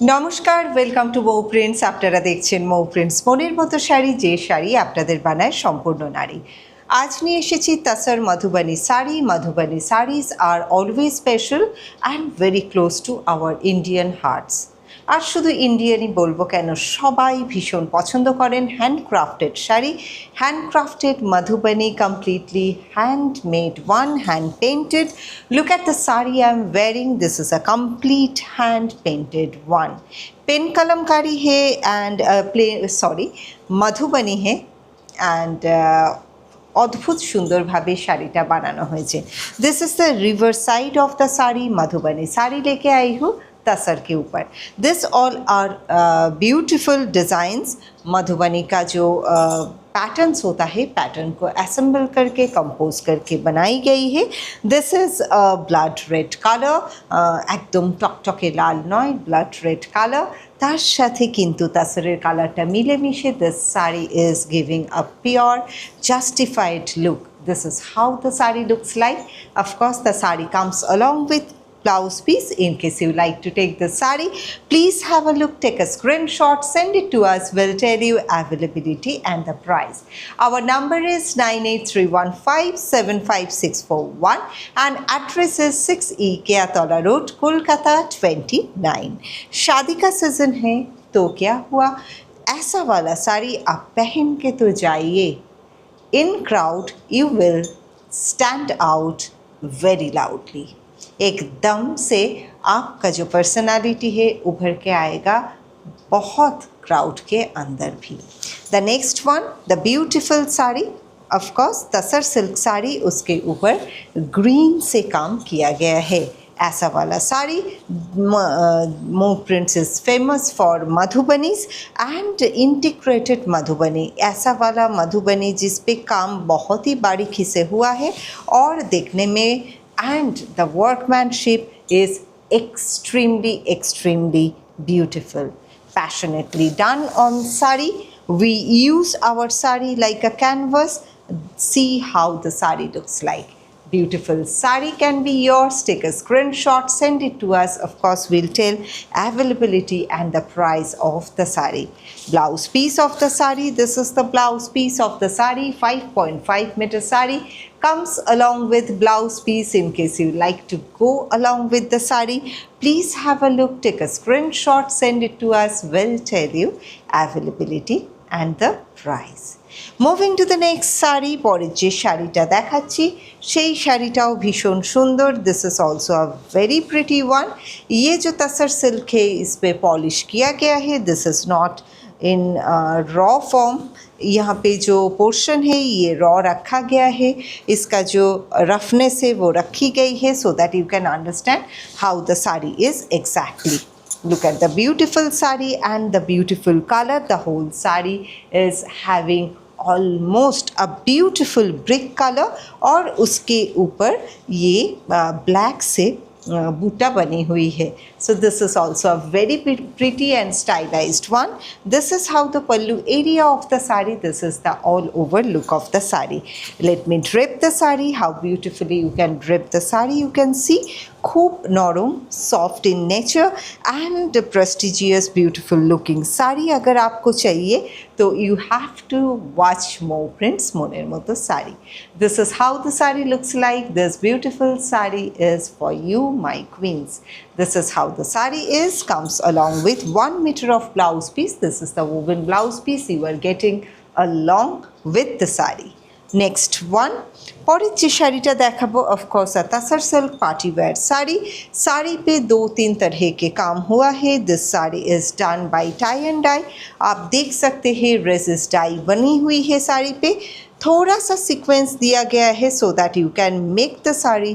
নমস্কার, welcome to Mou prints. আপনারা দেখছেন মৌ প্রিন্টস, মনের মতো শাড়ি, যে শাড়ি আপনাদের বানায় সম্পূর্ণ নারী। আজ নিয়ে এসেছি tussar Madhubani sari. Madhubani saris are always special and very close to our Indian hearts. আর শুধু ইন্ডিয়ানই বলবো কেন, সবাই ভীষণ পছন্দ করেন handcrafted sari. Handcrafted Madhubani, completely handmade one, hand painted. Look at the sari I'm wearing. This is a complete hand painted one. Pen Kalamkari है एंड मधुबनी है एंड অদ্ভুত সুন্দরভাবে শাড়িটা বানানো হয়েছে। This is the river side of the sari. Madhubani sari लेके आई हूँ तसर के ऊपर। This all are beautiful designs. Madhubani का जो पैटर्न्स होता है, पैटर्न को असेंबल करके कंपोज करके बनाई गई है। This is blood red colour, एकदम टकटके लाल नय, ब्लड रेड कालर। তার সাথে কিন্তু তাসরের কালারটা মিলেমিশে this sari is giving a pure justified look. This is how the sari looks like. Of course the sari comes along with blouse piece. In case you like to take the sari, please have a look, take a screenshot, send it to us. We'll tell you availability and the price. Our number is 9831575641 and address is 6E Keatola Road, Kolkata 29. शादी का season है तो क्या हुआ, ऐसा वाला साड़ी आप पहन के तो जाइए। In crowd you will stand out very loudly. एकदम से आपका जो पर्सनालिटी है उभर के आएगा बहुत क्राउड के अंदर भी। The next one, the beautiful sari, of course tussar silk sari, उसके ऊपर ग्रीन से काम किया गया है। ऐसा वाला साड़ी मो prints is famous for Madhubanis and integrated Madhubani. ऐसा वाला मधुबनी जिस पे काम बहुत ही बारीकी से हुआ है और देखने में and the workmanship is extremely beautiful, passionately done on sari. We use our sari like a canvas. See how the sari looks like. Beautiful sari can be yours. Take a screenshot, send it to us. Of course, we'll tell availability and the price of the sari. Blouse piece of the sari. This is the blouse piece of the sari. 5.5 meter sari comes along with blouse piece. In case you like to go along with the sari, please have a look, take a screenshot, send it to us. We'll tell you availability and the price. Moving to the next sari. পরের যে শাড়িটা দেখাচ্ছি সেই শাড়িটাও ভীষণ সুন্দর। This is also a very pretty one. ये जो तसर silk है इस पर पॉलिश किया गया है। This is not in raw form. यहाँ पे जो पोर्शन है ये रॉ रखा गया है। इसका जो रफनेस है वो रखी गई है so that you can understand how the sari is exactly. Look at the beautiful sari and the beautiful color. The whole sari is having almost a beautiful brick color और उसके ऊपर ये black से बूटा बनी हुई है। So this is also a very pretty and stylized one. This is how the pallu area of the sari. This is the all over look of the sari. Let me drape the sari. How beautifully you can drape the sari. You can see खूब नरम, soft in nature and prestigious beautiful looking sari अगर आपको चाहिए तो you have to watch मो prints, मोनेर मतो sari. This is how the sari looks like. This beautiful sari is for you my queens. This is how the sari is, comes along with 1 meter of blouse piece. This is the woven blouse piece you are getting along with the sari. Next one, পরের যে শাড়িটা দেখাবো of course tussar silk party wear sari. Sari पे 2-3 तरह के काम हुआ है। This sari is done by tie and dye. आप देख सकते हैं रेजिस्ट डाई बनी हुई है साड़ी पे। थोड़ा सा सीक्वेंस दिया गया है so that you can make the sari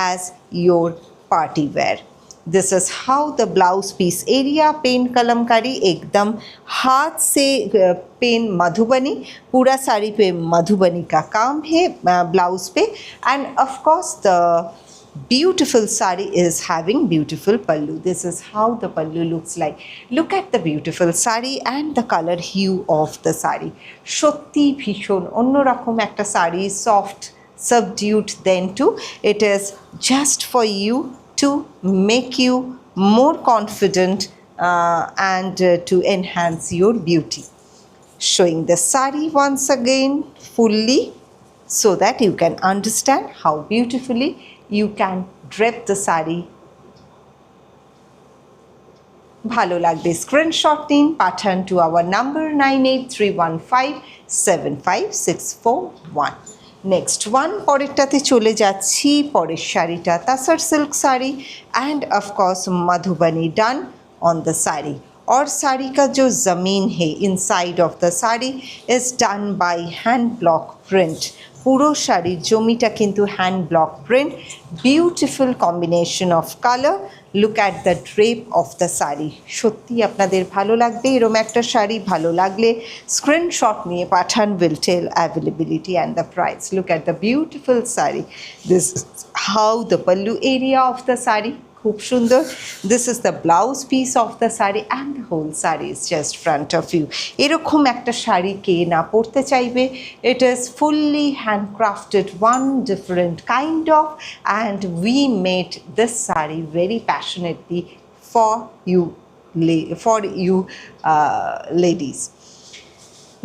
as your party wear. This is how the blouse piece area. Pen Kalamkari, एकदम हाथ से पेन मधुबनी, पूरा साड़ी पे मधुबनी का काम है ब्लाउज पे। And of course the beautiful sari is having beautiful pallu. This is how the pallu looks like. Look at the beautiful sari and the color hue of the sari. সত্যি ভীষণ অন্যরকম একটা sari, soft, subdued then too. It is just for you to make you more confident and to enhance your beauty. Showing the sari once again fully so that you can understand how beautifully you can drape the sari. ভালো লাগবে screenshot নিন, পাঠান to our number 9831575641। Next one, পরেরটাতে চলে যাচ্ছি। পরের শাড়িটা tussar silk sari and of course Madhubani done on the sari. और साड़ी का जो ज़मीन है inside of the sari is done by hand block print. পুরো শাড়ির জমিটা কিন্তু hand block print. Beautiful combination of colour. Look at the drape of the sari. সত্যি আপনাদের ভালো লাগবে এরম একটা শাড়ি। ভালো লাগলে স্ক্রিনশট নিয়ে পাঠান। Will tell availability and the price. Look at the beautiful sari. This how the pallu area of the sari, খুব সুন্দর। This is the blouse piece of the sari and the whole sari is just front of you. এরকম একটা শাড়ি কে না পরতে চাইবে? It is fully handcrafted, one different kind of, and we made this sari very passionately for you ladies.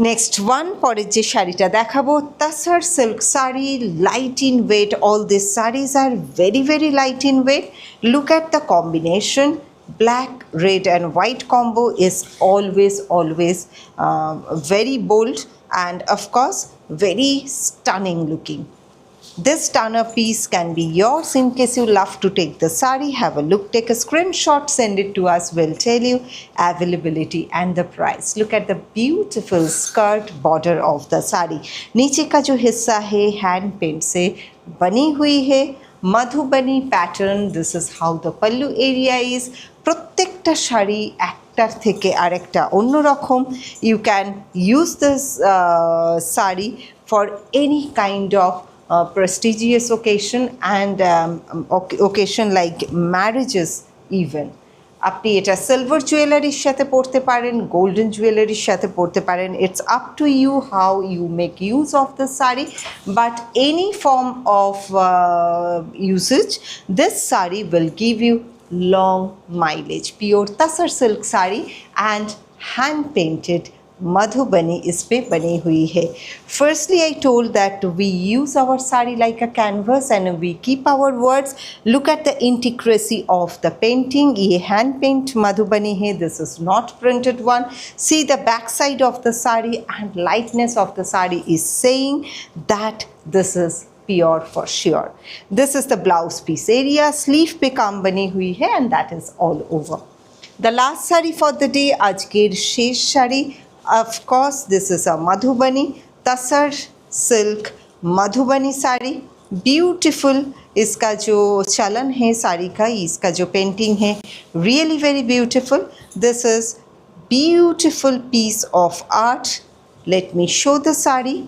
Next one, পরের যে শাড়িটা দেখাবো tussar silk sari, light in weight. All this saris are very very light in weight. Look at the combination. Black, red and white combo is always very bold and of course very stunning looking. This stunner piece can be yours in case you love to take the sari. Have a look, take a screenshot, send it to us. We'll tell you availability and the price. Look at the beautiful skirt border of the sari. नीचे का जो हिस्सा है hand paint से बनी हुई है, Madhubani pattern. This is how the pallu area is. প্রত্যেকটা শাড়ি একটার থেকে আরেকটা অন্যরকম। You can use this sari for any kind of prestigious occasion and occasion like marriages even. আপনি এটা সিলভার জুয়েলারির সাথে পরতে পারেন, গোল্ডেন জুয়েলারির সাথে পরতে পারেন। It's up to you how you make use of the sari, but any form of usage this sari will give you long mileage. Pure tasar silk sari and hand painted Madhubani is pe bani hui hai. Firstly, I told that we use our sari like a canvas and we keep our words. Look at the intricacy of the painting. Ye hand paint Madhubani hai. This is not printed one. See the back side of the sari and lightness of the sari is saying that this is pure for sure. This is the blouse piece area. Sleeve pe kaam bani hui hai and that is all over. The last sari for the day, ajker shesh sari. Of course, this is a Madhubani tasar silk Madhubani sari. Beautiful. इसका जो चलन है साड़ी का, इसका जो painting है, really very beautiful. This is beautiful piece of art. Let me show the sari.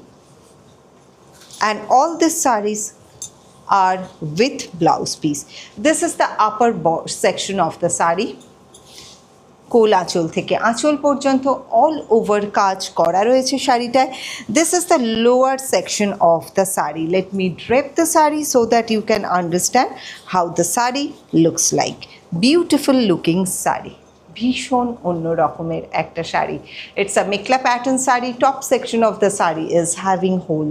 And all these saris are with blouse piece. This is the upper section of the sari. কোল আঁচল থেকে আঁচল পর্যন্ত all over কাজ করা রয়েছে শাড়িটায়। This is the lower section of the sari. Let me drape the sari so that you can understand how the sari looks like. Beautiful looking sari, ভীষণ অন্য রকমের একটা sari. It's a mekhela pattern sari. Top section of the sari is having whole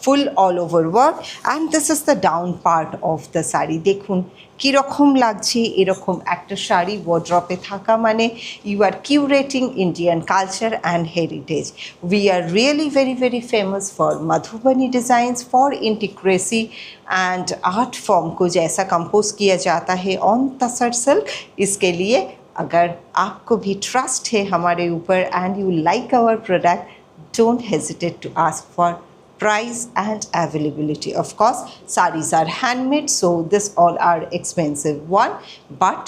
full all over work and this is the down part of the sari. দেখুন কীরকম লাগছে এরকম একটা শাড়ি ওয়ার্ড্রপে থাকা মানে you are curating Indian culture and heritage. We are really very very famous for Madhubani designs for integrity and art form को जैसा कंपोज किया जाता है ऑन तसर सिल्क। इसके लिए अगर आपको भी ट्रस्ट है हमारे ऊपर and you like our product, don't hesitate to ask for price and availability. Of course, sarees are handmade, so this all are expensive one, but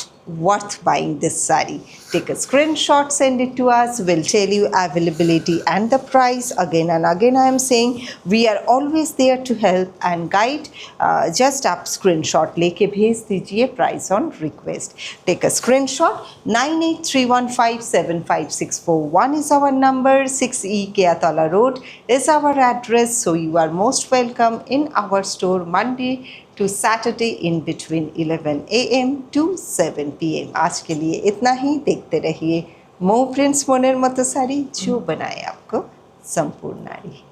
worth buying this saree. Take a screenshot, send it to us. We'll tell you availability and the price. Again and again I am saying we are always there to help and guide. Just up screenshot लेके भेज दीजिए, price on request. Take a screenshot. 9831575641 is our number. 6E Keatala Road is our address. So you are most welcome in our store Monday to Saturday in between 11 a.m. to 7 p.m. आज के लिए इतना ही। देखते रहिए मो Prince मोनेर मतो साड़ी, जो बनाए आपको संपूर्ण नारी।